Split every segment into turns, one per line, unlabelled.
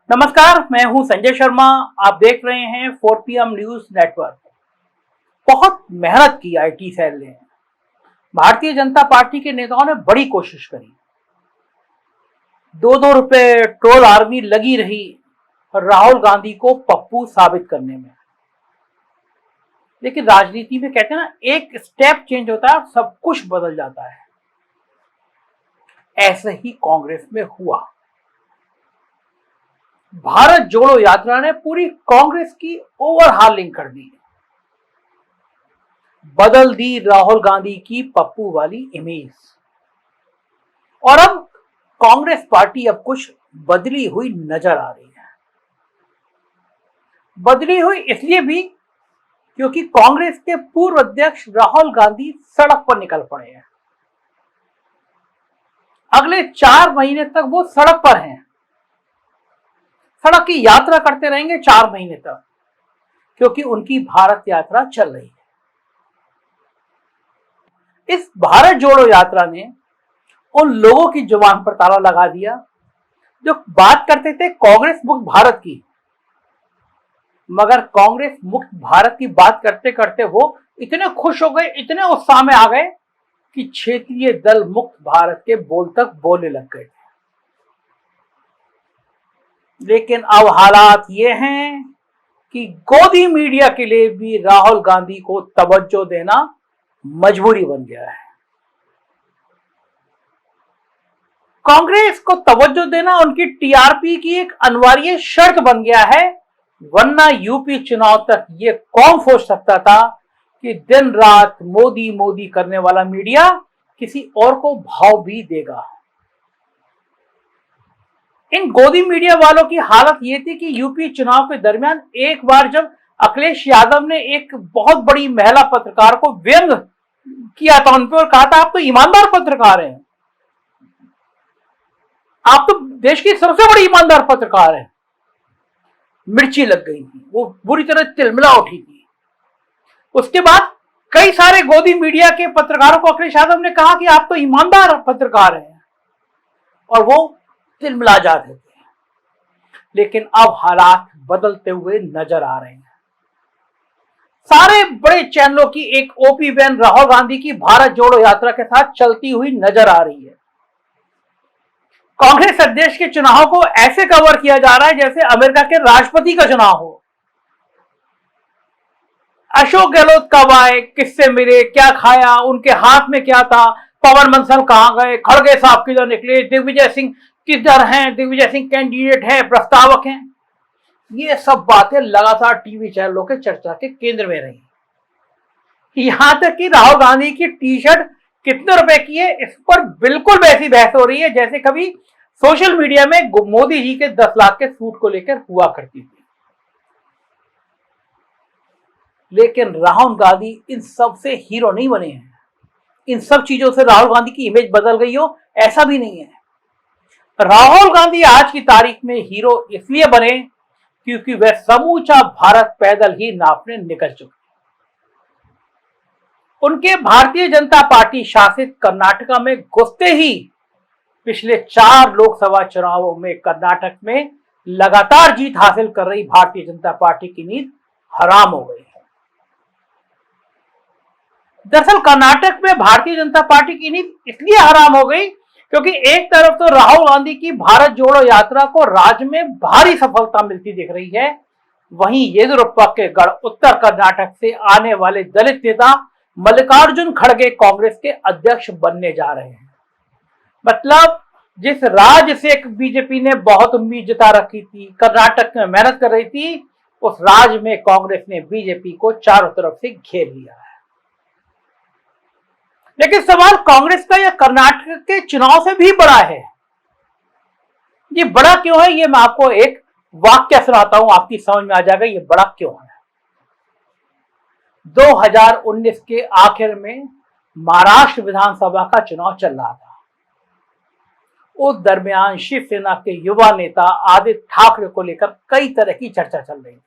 नमस्कार, मैं हूं संजय शर्मा। आप देख रहे हैं 4PM न्यूज नेटवर्क। बहुत मेहनत की आईटी सेल ने। भारतीय जनता पार्टी के नेताओं ने बड़ी कोशिश करी। 2-2 रुपए ट्रोल आर्मी लगी रही राहुल गांधी को पप्पू साबित करने में। लेकिन राजनीति में कहते हैं ना, एक स्टेप चेंज होता है सब कुछ बदल जाता है। ऐसे ही कांग्रेस में हुआ। भारत जोड़ो यात्रा ने पूरी कांग्रेस की ओवरहालिंग कर दी, बदल दी राहुल गांधी की पप्पू वाली इमेज। और अब कांग्रेस पार्टी अब कुछ बदली हुई नजर आ रही है। बदली हुई इसलिए भी क्योंकि कांग्रेस के पूर्व अध्यक्ष राहुल गांधी सड़क पर निकल पड़े हैं। अगले 4 महीने तक वो सड़क पर हैं। सड़क की यात्रा करते रहेंगे 4 महीने तक, क्योंकि उनकी भारत यात्रा चल रही है। इस भारत जोड़ो यात्रा ने उन लोगों की जुबान पर ताला लगा दिया जो बात करते थे कांग्रेस मुक्त भारत की, मगर कांग्रेस मुक्त भारत की बात करते करते वो इतने खुश हो गए, इतने उत्साह में आ गए कि क्षेत्रीय दल मुक्त भारत के बोल तक बोलने लग गए। लेकिन अब हालात ये हैं कि गोदी मीडिया के लिए भी राहुल गांधी को तवज्जो देना मजबूरी बन गया है। कांग्रेस को तवज्जो देना उनकी टीआरपी की एक अनिवार्य शर्त बन गया है, वरना यूपी चुनाव तक ये कौन सोच सकता था कि दिन रात मोदी मोदी करने वाला मीडिया किसी और को भाव भी देगा। इन गोदी मीडिया वालों की हालत ये थी कि यूपी चुनाव के दरमियान एक बार जब अखिलेश यादव ने एक बहुत बड़ी महिला पत्रकार को व्यंग किया था उन पर और कहा था आप तो ईमानदार पत्रकार हैं, आप तो देश की सबसे बड़ी ईमानदार पत्रकार हैं, मिर्ची लग गई थी, वो बुरी तरह तिलमिला उठी थी। उसके बाद कई सारे गोदी मीडिया के पत्रकारों को अखिलेश यादव ने कहा कि आप तो ईमानदार पत्रकार हैं, और वो तिलमिला जाते थे। लेकिन अब हालात बदलते हुए नजर आ रहे हैं। सारे बड़े चैनलों की एक ओपी वैन राहुल गांधी की भारत जोड़ो यात्रा के साथ चलती हुई नजर आ रही है। कांग्रेस अध्यक्ष के चुनाव को ऐसे कवर किया जा रहा है जैसे अमेरिका के राष्ट्रपति का चुनाव हो। अशोक गहलोत कब आए, किससे मिले, क्या खाया, उनके हाथ में क्या था, पवन बंसल कहां गए, खड़गे साहब किधर निकले, दिग्विजय सिंह किधर हैं, दिग्विजय सिंह कैंडिडेट है, प्रस्तावक हैं। ये सब बातें लगातार टीवी चैनलों के चर्चा के केंद्र में रही। यहां तक कि राहुल गांधी की टी शर्ट कितने रुपए की है, इस पर बिल्कुल वैसी बहस हो रही है जैसे कभी सोशल मीडिया में मोदी जी के 10 लाख के सूट को लेकर हुआ करती थी। लेकिन राहुल गांधी इन सब से हीरो नहीं बने हैं। इन सब चीजों से राहुल गांधी की इमेज बदल गई हो, ऐसा भी नहीं है। राहुल गांधी आज की तारीख में हीरो इसलिए बने क्योंकि वह समूचा भारत पैदल ही नापने निकल चुके। उनके भारतीय जनता पार्टी शासित कर्नाटका में घुसते ही पिछले 4 लोकसभा चुनावों में कर्नाटक में लगातार जीत हासिल कर रही भारतीय जनता पार्टी की नींद हराम हो गई है। दरअसल कर्नाटक में भारतीय जनता पार्टी की नींद इसलिए हराम हो गई क्योंकि एक तरफ तो राहुल गांधी की भारत जोड़ो यात्रा को राज्य में भारी सफलता मिलती दिख रही है, वहीं येदियुरप्पा के गढ़ उत्तर कर्नाटक से आने वाले दलित नेता मल्लिकार्जुन खड़गे कांग्रेस के अध्यक्ष बनने जा रहे हैं। मतलब जिस राज्य से बीजेपी ने बहुत उम्मीद जता रखी थी, कर्नाटक में मेहनत कर रही थी, उस राज्य में कांग्रेस ने बीजेपी को चारों तरफ से घेर लिया है। लेकिन सवाल कांग्रेस का या कर्नाटक के चुनाव से भी बड़ा है। ये बड़ा क्यों है, ये मैं आपको एक वाक्य सुनाता हूं, आपकी समझ में आ जाएगा ये बड़ा क्यों है। 2019 के आखिर में महाराष्ट्र विधानसभा का चुनाव चल रहा था। उस दरमियान शिवसेना के युवा नेता आदित्य ठाकरे को लेकर कई तरह की चर्चा चल रही थी।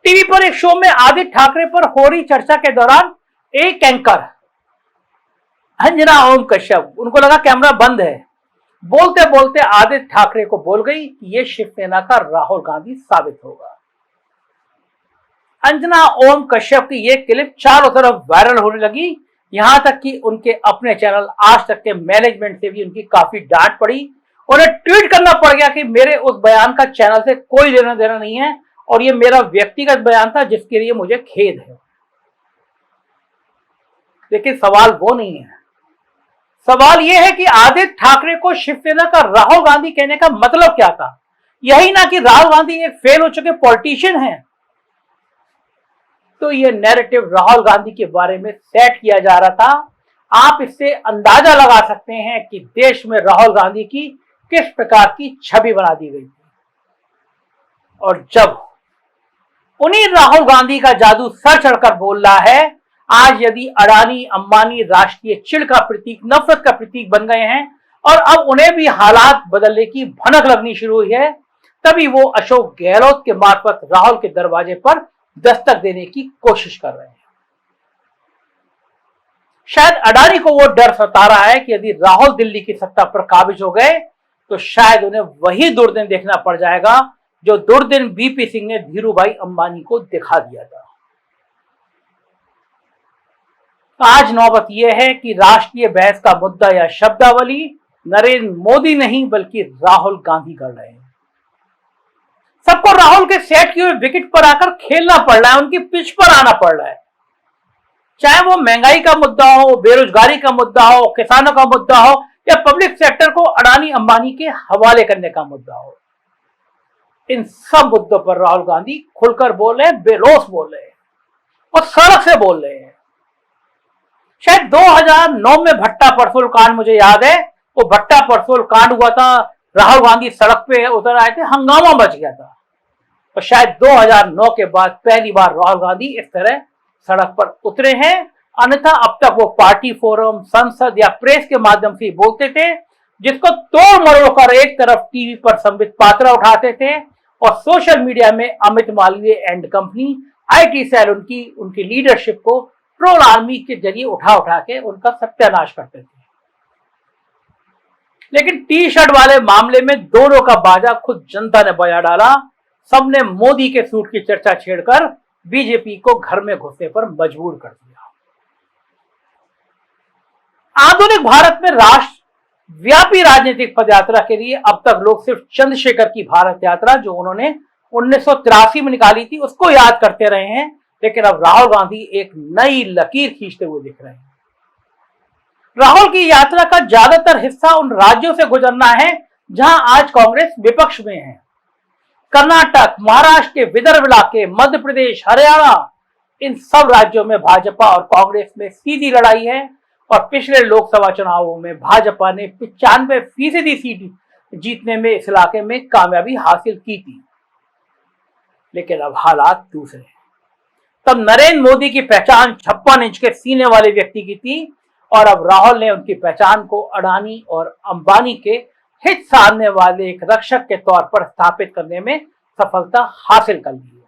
टीवी पर एक शो में आदित्य ठाकरे पर हो रही चर्चा के दौरान एक एंकर अंजना ओम कश्यप, उनको लगा कैमरा बंद है, बोलते बोलते आदित्य ठाकरे को बोल गई कि ये शिवसेना का राहुल गांधी साबित होगा। अंजना ओम कश्यप की ये क्लिप चारों तरफ वायरल होने लगी, यहां तक कि उनके अपने चैनल आज तक के मैनेजमेंट से भी उनकी काफी डांट पड़ी। उन्हें ट्वीट करना पड़ गया कि मेरे उस बयान का चैनल से कोई लेना देना नहीं है और ये मेरा व्यक्तिगत बयान था जिसके लिए मुझे खेद है। लेकिन सवाल वो नहीं है, सवाल यह है कि आदित्य ठाकरे को शिवसेना का राहुल गांधी कहने का मतलब क्या था। यही ना कि राहुल गांधी एक फेल हो चुके पॉलिटिशियन हैं। तो ये नैरेटिव राहुल गांधी के बारे में सेट किया जा रहा था। आप इससे अंदाजा लगा सकते हैं कि देश में राहुल गांधी की किस प्रकार की छवि बना दी गई थी। और जब उन्हीं राहुल गांधी का जादू सर चढ़कर बोल रहा है, आज यदि अडानी अंबानी राष्ट्रीय चिढ़ का प्रतीक, नफरत का प्रतीक बन गए हैं और अब उन्हें भी हालात बदलने की भनक लगनी शुरू हुई है, तभी वो अशोक गहलोत के मार्फत राहुल के दरवाजे पर दस्तक देने की कोशिश कर रहे हैं। शायद अडानी को वो डर सता रहा है कि यदि राहुल दिल्ली की सत्ता पर काबिज हो गए तो शायद उन्हें वही दुर्दिन देखना पड़ जाएगा जो दुर्दिन बीपी सिंह ने धीरूभाई अंबानी को दिखा दिया था। आज नौबत यह है कि राष्ट्रीय बहस का मुद्दा या शब्दावली नरेंद्र मोदी नहीं बल्कि राहुल गांधी कर रहे हैं। सबको राहुल के सेट किए हुए विकेट पर आकर खेलना पड़ रहा है, उनकी पिच पर आना पड़ रहा है। चाहे वो महंगाई का मुद्दा हो, बेरोजगारी का मुद्दा हो, किसानों का मुद्दा हो या पब्लिक सेक्टर को अडानी अंबानी के हवाले करने का मुद्दा हो, इन सब मुद्दों पर राहुल गांधी खुलकर बोल रहे हैं, बेरोस बोल रहे हैं और सड़क से बोल रहे हैं। शायद 2009 में भट्टा परसोल कांड मुझे याद है, वो भट्टा परसोल कांड हुआ था, राहुल गांधी सड़क पे उतर आए थे, हंगामा मच गया था। और शायद 2009 के बाद पहली बार राहुल गांधी इस तरह सड़क पर उतरे हैं। अन्यथा अब तक वो पार्टी फोरम, संसद या प्रेस के माध्यम से बोलते थे, जिसको तोड़ मरोड़ कर एक तरफ टीवी पर संबित पात्रा उठाते थे और सोशल मीडिया में Amit Malviya and company, IT cell उनकी लीडरशिप को ट्रोल आर्मी के जरिए उठा उठा के उनका सत्यानाश करते थे। लेकिन टी शर्ट वाले मामले में दोनों का बाजा खुद जनता ने बजा डाला। सबने मोदी के सूट की चर्चा छेड़कर बीजेपी को घर में घुसने पर मजबूर कर दिया। आधुनिक भारत में राष्ट्र व्यापी राजनीतिक पदयात्रा के लिए अब तक लोग सिर्फ चंद्रशेखर की भारत यात्रा जो उन्होंने 1983 में निकाली थी उसको याद करते रहे हैं, लेकिन अब राहुल गांधी एक नई लकीर खींचते हुए दिख रहे हैं। राहुल की यात्रा का ज्यादातर हिस्सा उन राज्यों से गुजरना है जहां आज कांग्रेस विपक्ष में है। कर्नाटक, महाराष्ट्र के विदर्भ इलाके, मध्य प्रदेश, हरियाणा, इन सब राज्यों में भाजपा और कांग्रेस में सीधी लड़ाई है और पिछले लोकसभा चुनावों में भाजपा ने 95% सीट जीतने में इस इलाके में कामयाबी हासिल की थी। लेकिन अब हालात दूसरे हैं। तब नरेंद्र मोदी की पहचान 56 इंच के सीने वाले व्यक्ति की थी और अब राहुल ने उनकी पहचान को अडानी और अंबानी के हित साधने वाले एक रक्षक के तौर पर स्थापित करने में सफलता हासिल कर ली है।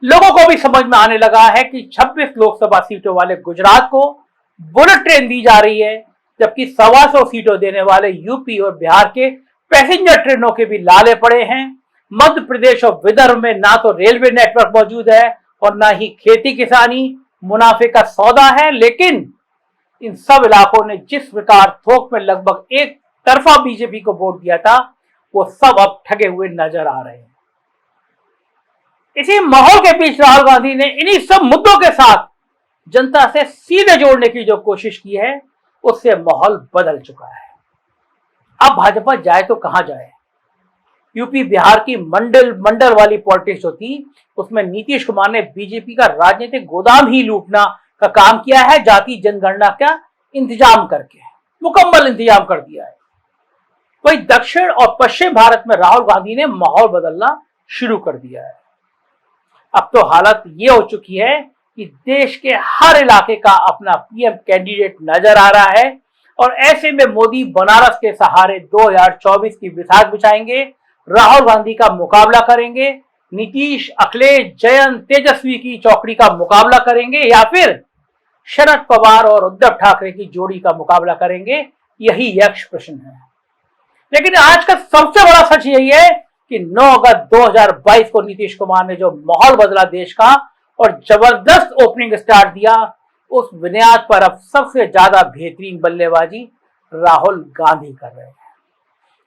लोगों को भी समझ में आने लगा है कि 26 लोकसभा सीटों वाले गुजरात को बुलेट ट्रेन दी जा रही है, जबकि 125 सीटों देने वाले यूपी और बिहार के पैसेंजर ट्रेनों के भी लाले पड़े हैं। मध्य प्रदेश और विदर्भ में ना तो रेलवे नेटवर्क मौजूद है और ना ही खेती किसानी मुनाफे का सौदा है। लेकिन इन सब इलाकों ने जिस प्रकार थोक में लगभग एक तरफा बीजेपी को वोट दिया था, वो सब अब ठगे हुए नजर आ रहे हैं। इसी माहौल के बीच राहुल गांधी ने इन्हीं सब मुद्दों के साथ जनता से सीधे जोड़ने की जो कोशिश की है, उससे माहौल बदल चुका है। अब भाजपा जाए तो कहां जाए। यूपी बिहार की मंडल वाली पॉलिटिक्स होती, उसमें नीतीश कुमार ने बीजेपी का राजनीतिक गोदाम ही लूटना का काम किया है, जाति जनगणना का इंतजाम करके मुकम्मल इंतजाम कर दिया है। वही दक्षिण और पश्चिम भारत में राहुल गांधी ने माहौल बदलना शुरू कर दिया है। अब तो हालत ये हो चुकी है कि देश के हर इलाके का अपना पीएम कैंडिडेट नजर आ रहा है और ऐसे में मोदी बनारस के सहारे 2024 की बिसात बिछाएंगे, राहुल गांधी का मुकाबला करेंगे, नीतीश, अखिलेश, जयंत, तेजस्वी की चौकड़ी का मुकाबला करेंगे या फिर शरद पवार और उद्धव ठाकरे की जोड़ी का मुकाबला करेंगे। यही यक्ष प्रश्न है। लेकिन आज का सबसे बड़ा सच यही है कि 9 अगस्त 2022 को नीतीश कुमार ने जो माहौल बदला देश का और जबरदस्त ओपनिंग स्टार्ट दिया, उस बुनियाद पर अब सबसे ज्यादा बेहतरीन बल्लेबाजी राहुल गांधी कर रहे हैं।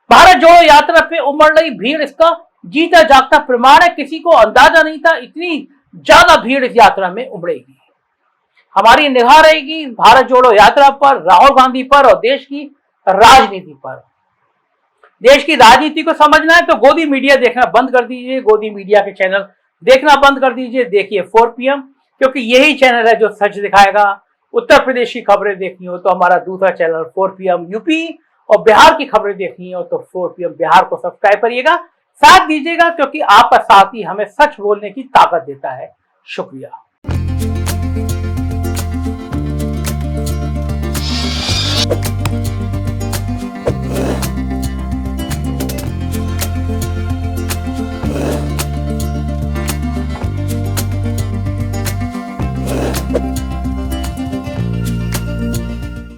भारत जोड़ो यात्रा पे उमड़ रही भीड़ इसका जीता जागता प्रमाण है। किसी को अंदाजा नहीं था इतनी ज्यादा भीड़ इस यात्रा में उमड़ेगी। हमारी निगाह रहेगी भारत जोड़ो यात्रा पर, राहुल गांधी पर और देश की राजनीति पर। देश की राजनीति को समझना है तो गोदी मीडिया देखना बंद कर दीजिए, गोदी मीडिया के चैनल देखना बंद कर दीजिए। देखिए 4 PM, क्योंकि यही चैनल है जो सच दिखाएगा। उत्तर प्रदेश की खबरें देखनी हो तो हमारा दूसरा चैनल 4 PM यूपी, और बिहार की खबरें देखनी हो तो 4 PM बिहार को सब्सक्राइब करिएगा, साथ दीजिएगा, क्योंकि आपका साथ ही हमें सच बोलने की ताकत देता है। शुक्रिया।